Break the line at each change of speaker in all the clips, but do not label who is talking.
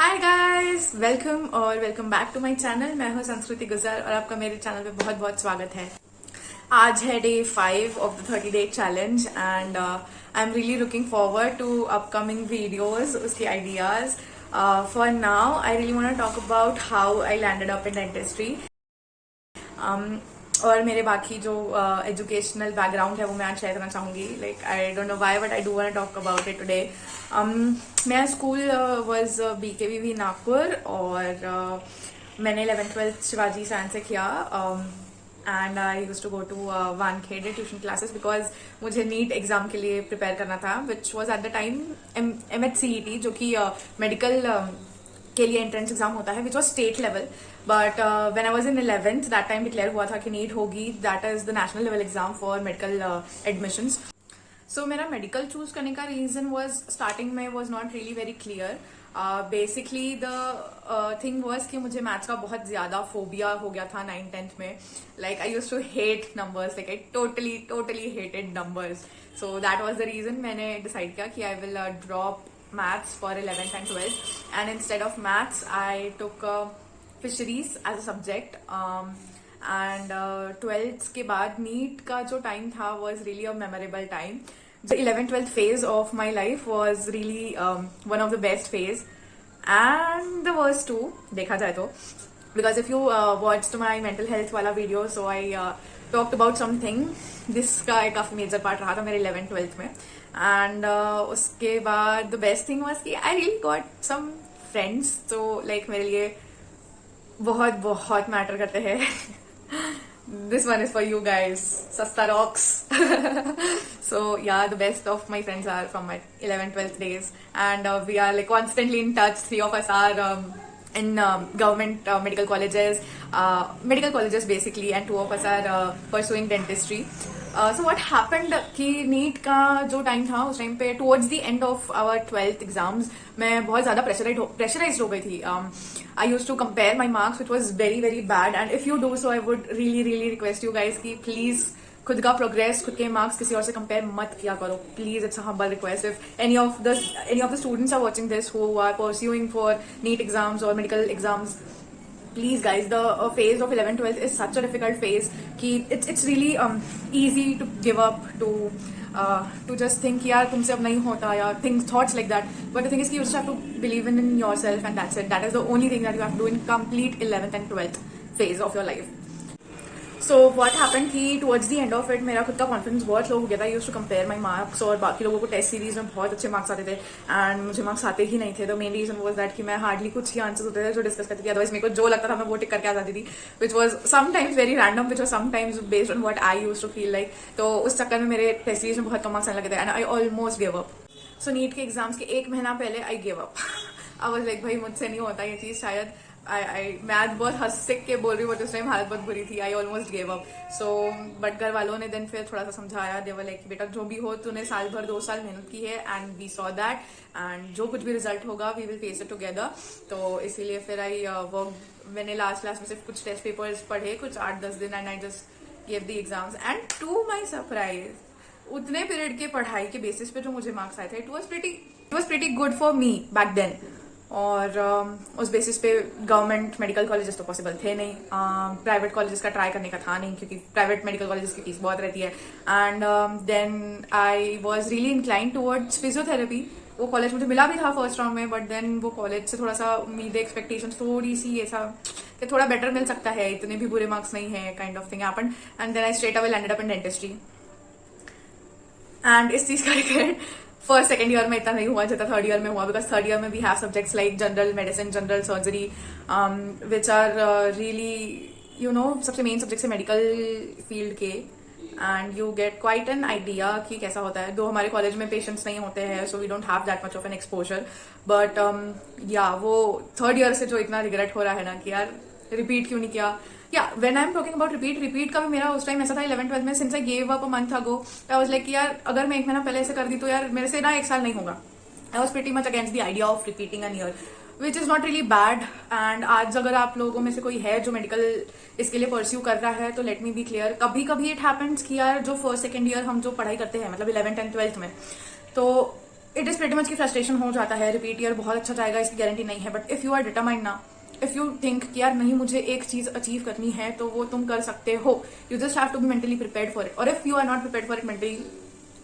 हाय guys, welcome और welcome back to my channel. मैं हूं संस्कृति गुजर और आपका मेरे चैनल पे बहुत बहुत स्वागत है। आज है day 5 of the 30 day challenge and I am really looking forward to upcoming videos, उसकी ideas. For now I really want to talk about how I landed up in dentistry और मेरे बाकी जो एजुकेशनल बैकग्राउंड है वो मैं आज share करना चाहूंगी। Like I don't know why but I do want to talk about it today. मेरा स्कूल वाज BKVV नागपुर और मैंने 11th-12th शिवाजी साइंस से किया and I used to go to Wankhede tuition classes because मुझे नीट एग्जाम के लिए प्रिपेयर करना था, which was at the time MHCET, जो कि मेडिकल के लिए एंट्रेंस एग्जाम होता है, which was state level. But when I was in 11th that time declare हुआ था कि नीट होगी, that is the national level exam for medical admissions. So मेरा मेडिकल चूज करने का रीजन वॉज स्टार्टिंग में was not really very clear. Basically the thing was कि मुझे मैथ्स का बहुत ज्यादा फोबिया हो गया था 9th-10th में। Like I used to hate numbers, like I totally hated numbers. So that was the reason मैंने डिसाइड किया कि I will drop maths for 11th and 12th, and instead of maths I took fisheries as a subject, and 12th के बाद NEET का जो time था was really a memorable time. The 11th-12th phase of my life was really one of the best phase and the worst too, देखा जाए तो, because if you watched my mental health वाला video, so I talked about something, जिसका एक काफी major part रहा था मेरे 11th-12th में। एंड उसके बाद द बेस्ट थिंग वाज कि I really got some friends, तो लाइक मेरे लिए बहुत बहुत मैटर करते हैं। This one is for you guys, सस्ता rocks. So yeah the best of my friends are from my 11th-12th days, and we are like constantly in touch. 3 of us are in government medical colleges basically, and 2 of us are pursuing dentistry. So what happened कि NEET का जो time था उस time पे towards the end of our 12th exams मैं बहुत ज्यादा pressurized हो गई थी. I used to compare my marks, which was very very bad, and if you do so I would really request you guys कि please खुद का progress, खुद के मार्क्स किसी और से कंपेयर मत किया करो, please. It's a humble request. If any of the students are watching this who are pursuing for NEET exams और medical exams, please guys, the phase of 11th-12th is such a difficult phase कि it's really easy to give up, to just think यार तुमसे अब नहीं होता, या thoughts like that. But the thing is कि you just have to believe in yourself, and that's it. That is the only thing that you have to do in complete 11th and 12th phase of your life. So what happened कि towards the end of it मेरा खुद का confidence बहुत लो हो गया था. I used to compare my marks, और बाकी लोगों को टेस्ट सीरीज में बहुत अच्छे मार्क्स आते थे एंड मुझे मार्क्स आते ही नहीं थे. The main reason was that कि मैं हार्डली कुछ ही आंसर्स होते थे जो डिस्कस करती थी, अदरवाइज मेरे को जो लगता था मैं वो टिक करके आ जाती थी, which was sometimes very random, which was sometimes based on what I used to feel like. तो उस चक्कर में मेरे टेस्ट सीरीज में बहुत कम मार्क्स आने लगे थे and I almost give up. So NEET के एग्जाम्स के 1 महीना पहले I give up. I was like भाई मुझसे नहीं होता ये चीज शायद. मैं बहुत हंस के बोल रही हूँ, बट उस टाइम हालत बहुत बुरी थी. आई almost give up. So but घर वालों ने देन फिर थोड़ा सा समझाया. दे वर लाइक बेटा जो भी हो तूने साल भर 2 साल मेहनत की है and we saw that, and जो कुछ भी रिजल्ट होगा we will face it together. तो इसीलिए फिर आई वर्क. मैंने लास्ट में सिर्फ कुछ टेस्ट पेपर्स पढ़े, कुछ 8-10 दिन, and I just give the exams. And to my surprise उतने पीरियड के पढ़ाई के बेसिस पे जो मुझे मार्क्स आए थे, it was pretty good for me back then. और उस बेसिस पे गवर्नमेंट मेडिकल कॉलेजेस तो पॉसिबल थे नहीं, प्राइवेट कॉलेजेस का ट्राई करने का था नहीं, क्योंकि प्राइवेट मेडिकल कॉलेजेस की फीस बहुत रहती है. And then I was really inclined towards physiotherapy. वो कॉलेज मुझे मिला भी था फर्स्ट राउंड में, बट देन वो कॉलेज से थोड़ा सा उम्मीदें, एक्सपेक्टेशंस थोड़ी सी ऐसा कि थोड़ा बेटर मिल सकता है, इतने भी बुरे मार्क्स नहीं है, kind of thing happened. And then I straight away landed up in dentistry. And इस चीज का रिग्रेट फर्स्ट सेकेंड ईयर में इतना नहीं हुआ जितना थर्ड ईयर में हुआ, बिकॉज थर्ड ईयर में we have subjects like general medicine, general surgery, which are really सबसे मेन सब्जेक्ट्स है मेडिकल फील्ड के, and you get quite an idea कि कैसा होता है. दो हमारे कॉलेज में पेशेंट्स नहीं होते हैं, so we don't have that much of an exposure. But yeah वो थर्ड ईयर से जो इतना रिग्रेट हो रहा है ना कि यार रिपीट क्यों नहीं किया. या when I am talking about repeat का भी मेरा उस टाइम ऐसा था 11th-12th में, since I gave up a month ago, I was like यार अगर मैं 1 महीना पहले ऐसे कर दी तो यार मेरे से ना 1 साल नहीं होगा. I was pretty much against the idea of repeating an year, which is not really bad. And आज अगर आप लोगों में से कोई है जो मेडिकल इसके लिए परस्यू कर रहा है, तो लेट मी बी क्लियर, कभी कभी इट हैपेंस कि यार जो फर्स्ट सेकेंड ईयर हम जो पढ़ाई करते हैं, मतलब 11th and 12th में, तो इट इज प्रेटी मच की फ्रस्ट्रेशन हो जाता है, रिपीट ईयर बहुत अच्छा जाएगा इसकी गारंटी नहीं है, but if you are determined ना, इफ यू थिंक कि यार नहीं मुझे एक चीज अचीव करनी है तो वो तुम कर सकते हो, you just have to be mentally prepared for it, और if you are not prepared for it mentally,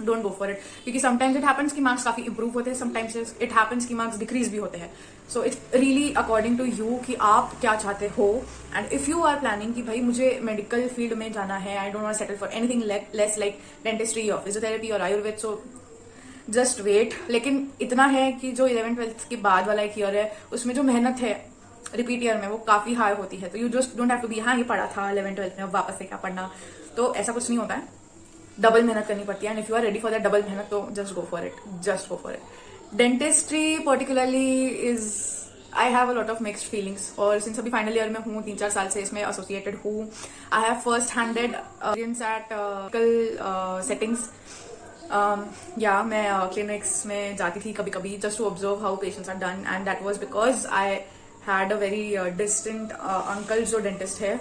don't go for it, क्योंकि समटाइम्स इट हैपेंस कि मार्क्स काफी इंप्रूव होते हैं, समटाइम्स इट हैपेंस कि मार्क्स डिक्रीज भी होते हैं. So it's really according to you कि आप क्या चाहते हो. And if you are planning कि भाई मुझे मेडिकल फील्ड में जाना है, I don't want settle for anything less like dentistry और फिजियोथेरेपी और आयुर्वेद, सो जस्ट वेट. लेकिन इतना है कि जो 11th-12th के बाद वाला एक ईयर है उसमें जो मेहनत है रिपीट ईयर में वो काफी हाई होती है. तो you just don't have to be हाँ ये पढ़ा था 11th-12th में अब वापस से क्या पढ़ना, तो ऐसा कुछ नहीं होता है. डबल मेहनत करनी पड़ती है, and if you are ready for that double मेहनत तो just go for it, just go for it. Dentistry particularly is, I have a lot of mixed feelings, और सिंस अभी फाइनल ईयर में हूँ, 3-4 साल से इसमें एसोसिएटेड हूँ. I have first handed experience at settings. Yeah मैं क्लिनिक्स में जाती थी कभी कभी just to observe how patients are done, and that was because I had a very distant uncle जो डेंटिस्ट है,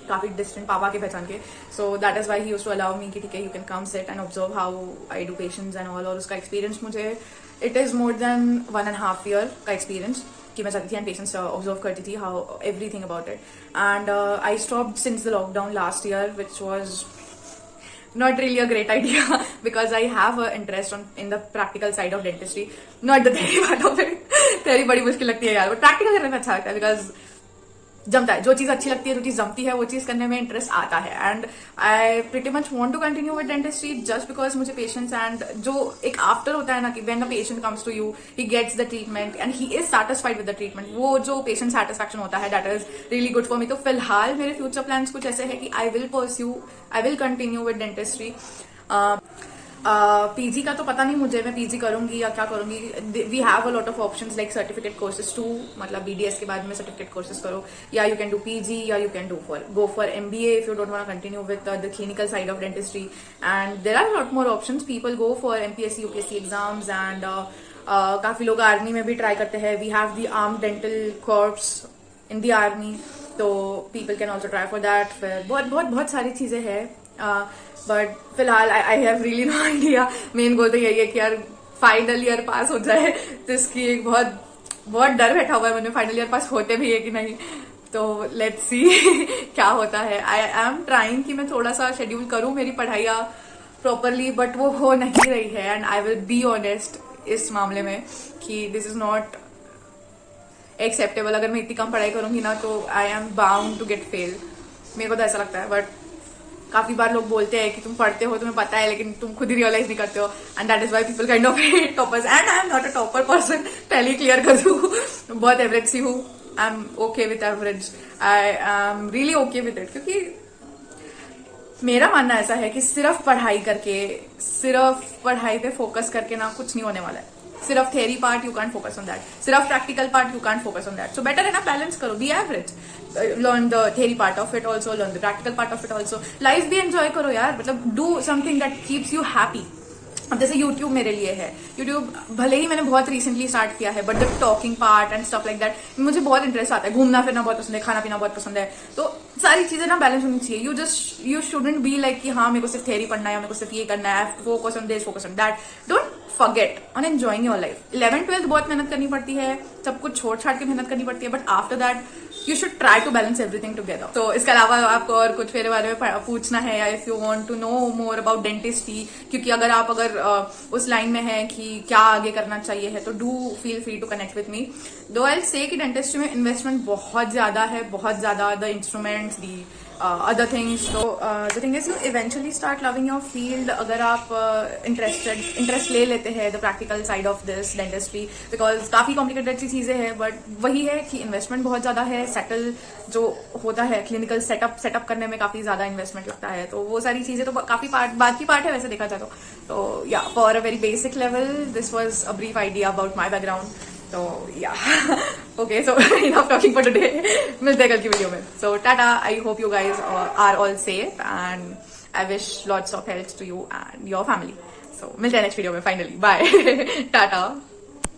काफी डिस्टेंट पापा के पहचान के. So that is why he used to allow me कि ठीक है you can come sit and observe how I do patients and all. और उसका एक्सपीरियंस मुझे, it is more than 1.5 year का एक्सपीरियंस कि मैं जाती थी एंड पेशेंट्स ऑब्जर्व करती थी how everything about it. And I stopped since the lockdown last year, which was not really a great idea because I have an interest in the practical side of dentistry, not the theory part of it. theory बड़ी मुश्किल लगती है यार, but practical करने में अच्छा लगता है because जमता है. जो चीज अच्छी लगती है, जो चीज जमती है, वो चीज करने में इंटरेस्ट आता है. And I pretty much want to continue with dentistry just because मुझे पेशेंट्स एंड जो एक आफ्टर होता है ना कि when the patient comes to you, he gets the treatment and he is satisfied with the treatment, वो जो patient satisfaction होता है that is really good for me. तो फिलहाल मेरे फ्यूचर प्लान्स कुछ ऐसे है कि I will continue with dentistry. PG का तो पता नहीं मुझे, मैं पीजी करूंगी या क्या करूंगी. We have a lot of options like certificate courses too, मतलब बीडीएस के बाद में सर्टिफिकेट कोर्सेज करो, या यू कैन डू पीजी, या you can go for MBA if you don't want to continue with the clinical side of dentistry. And there are lot more options. People go for MPSC UPSC exams, and काफी लोग army में भी try करते हैं. We have the arm dental corps in the army, तो people can also try for that. फिर बहुत सारी चीजें हैं, बट फिलहाल I have really no idea. Main goal तो यही है कि यार फाइनल ईयर पास हो जाए, जिसकी एक बहुत डर बैठा हुआ है मुझे फाइनल ईयर पास होते भी है कि नहीं. तो लेट्स सी क्या होता है. आई एम ट्राइंग कि मैं थोड़ा सा शेड्यूल करूं मेरी पढ़ाइयाँ प्रॉपरली, बट वो हो नहीं रही है. And I will be honest इस मामले में कि दिस इज नॉट एक्सेप्टेबल. अगर मैं इतनी कम पढ़ाई करूंगी ना तो I am bound to get fail. मेरे को तो ऐसा लगता है. बट काफी बार लोग बोलते हैं कि तुम पढ़ते हो, तुम्हें पता है, लेकिन तुम खुद ही रियलाइज नहीं करते हो. And that is why people kind of hate toppers. And I am not a topper person, पहले क्लियर कर दूं. बहुत एवरेज सी हूँ. I am okay with average. I am really okay with it, क्योंकि मेरा मानना ऐसा है कि सिर्फ पढ़ाई करके, सिर्फ पढ़ाई पे फोकस करके ना कुछ नहीं होने वाला है. सिर्फ theory part you can't focus on that, सिर्फ practical part you can't focus on that. So better है ना बैलेंस करो, be average, learn the theory part of it also, learn the practical part of it also. Life भी enjoy करो यार, मतलब do something that keeps you happy. अब जैसे YouTube मेरे लिए है, YouTube भले ही मैंने बहुत रिसेंटली स्टार्ट किया है, but the talking part and stuff like that मुझे बहुत इंटरेस्ट आता है. घूमना फिरना बहुत पसंद है, खाना पीना बहुत पसंद है. तो सारी चीजें ना बैलेंस होनी चाहिए. यू शुडंट बी लाइक कि हाँ मेरे को सिर्फ थ्योरी पढ़ना है, मेरे को सिर्फ ये करना है, focus on this, focus on that. Don't forget on enjoying your life. 11th-12th बहुत मेहनत करनी पड़ती है, सब कुछ छोड़ छाड़ के मेहनत करनी पड़ती है, but after that you should try to balance everything together. तो इसके अलावा आपको और कुछ मेरे बारे में पूछना है, या if you want to know more about dentistry, क्योंकि अगर उस लाइन में है कि क्या आगे करना चाहिए है, तो do feel free to connect with me. दो आई से कि डेंटिस्ट्री में इन्वेस्टमेंट बहुत ज्यादा है, बहुत ज्यादा. The instruments, the other things. So the thing is you eventually start loving your field अगर आप इंटरेस्ट ले लेते हैं the practical side of this dentistry, because काफी कॉम्प्लिकेटेड सी चीजें हैं. बट वही है कि इन्वेस्टमेंट बहुत ज्यादा है. सेटल जो होता है क्लिनिकल सेटअप करने में काफी ज्यादा इन्वेस्टमेंट लगता है. तो वो सारी चीजें तो काफी बाकी पार्ट है वैसे देखा जाए तो yeah for a very basic level this was a brief idea about my background. तो yeah okay, so enough talking for today. मिलते हैं कल की वीडियो में. So tata. I hope you guys are all safe and I wish lots of health to you and your family. So मिलते हैं next video में finally. Bye. Tata.